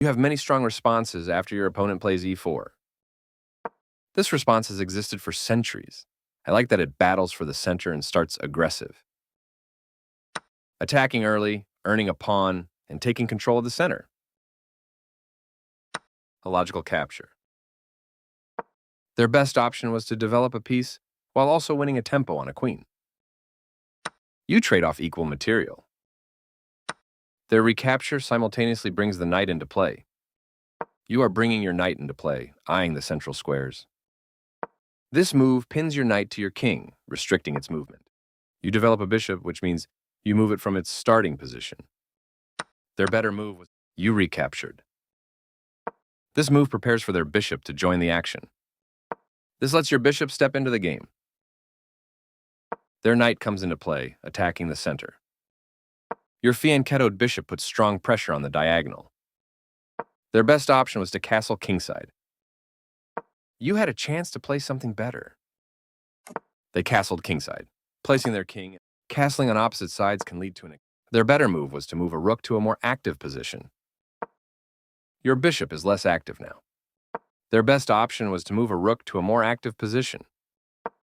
You have many strong responses after your opponent plays e4. This response has existed for centuries. I like that it battles for the center and starts aggressive, attacking early, earning a pawn, and taking control of the center. A logical capture. Their best option was to develop a piece while also winning a tempo on a queen. You trade off equal material. Their recapture simultaneously brings the knight into play. You are bringing your knight into play, eyeing the central squares. This move pins your knight to your king, restricting its movement. You develop a bishop, which means you move it from its starting position. Their better move was you recaptured. This move prepares for their bishop to join the action. This lets your bishop step into the game. Their knight comes into play, attacking the center. Your fianchettoed bishop puts strong pressure on the diagonal. Their best option was to castle kingside. You had a chance to play something better. They castled kingside, placing their king. Castling on opposite sides can lead to an... Their better move was to move a rook to a more active position. Your bishop is less active now. Their best option was to move a rook to a more active position.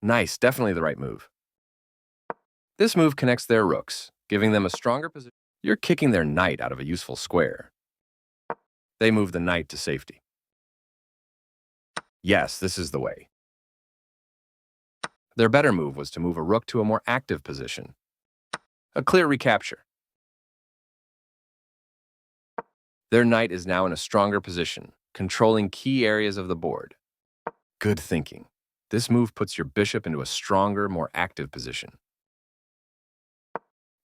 Nice, definitely the right move. This move connects their rooks, giving them a stronger position. You're kicking their knight out of a useful square. They move the knight to safety. Yes, this is the way. Their better move was to move a rook to a more active position. A clear recapture. Their knight is now in a stronger position, controlling key areas of the board. Good thinking. This move puts your bishop into a stronger, more active position.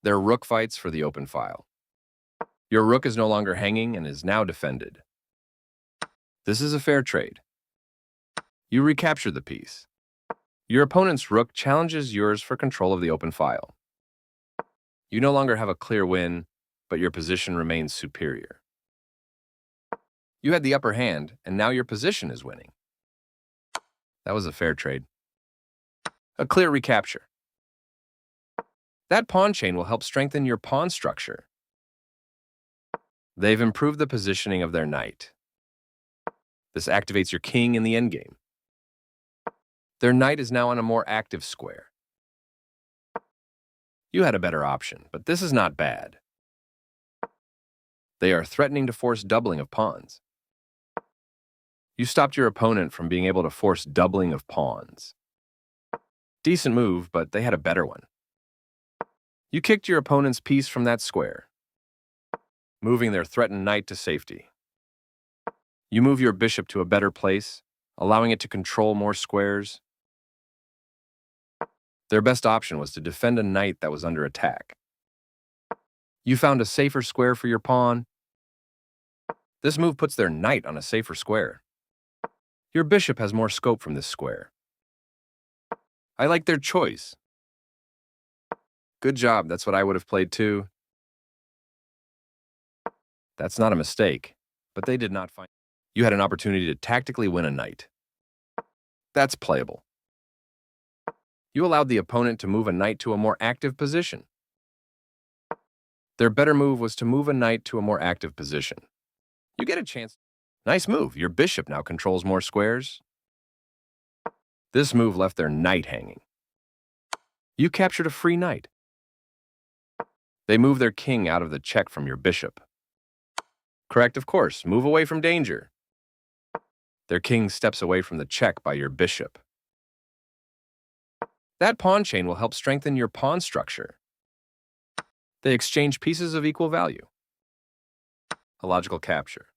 Their rook fights for the open file. Your rook is no longer hanging and is now defended. This is a fair trade. You recapture the piece. Your opponent's rook challenges yours for control of the open file. You no longer have a clear win, but your position remains superior. You had the upper hand, and now your position is winning. That was a fair trade. A clear recapture. That pawn chain will help strengthen your pawn structure. They've improved the positioning of their knight. This activates your king in the endgame. Their knight is now on a more active square. You had a better option, but this is not bad. They are threatening to force doubling of pawns. You stopped your opponent from being able to force doubling of pawns. Decent move, but they had a better one. You kicked your opponent's piece from that square, moving their threatened knight to safety. You move your bishop to a better place, allowing it to control more squares. Their best option was to defend a knight that was under attack. You found a safer square for your pawn. This move puts their knight on a safer square. Your bishop has more scope from this square. I like their choice. Good job, that's what I would have played too. That's not a mistake, but they did not find... You had an opportunity to tactically win a knight. That's playable. You allowed the opponent to move a knight to a more active position. Their better move was to move a knight to a more active position. You get a chance. Nice move. Your bishop now controls more squares. This move left their knight hanging. You captured a free knight. They move their king out of the check from your bishop. Correct, of course. Move away from danger. Their king steps away from the check by your bishop. That pawn chain will help strengthen your pawn structure. They exchange pieces of equal value. A logical capture.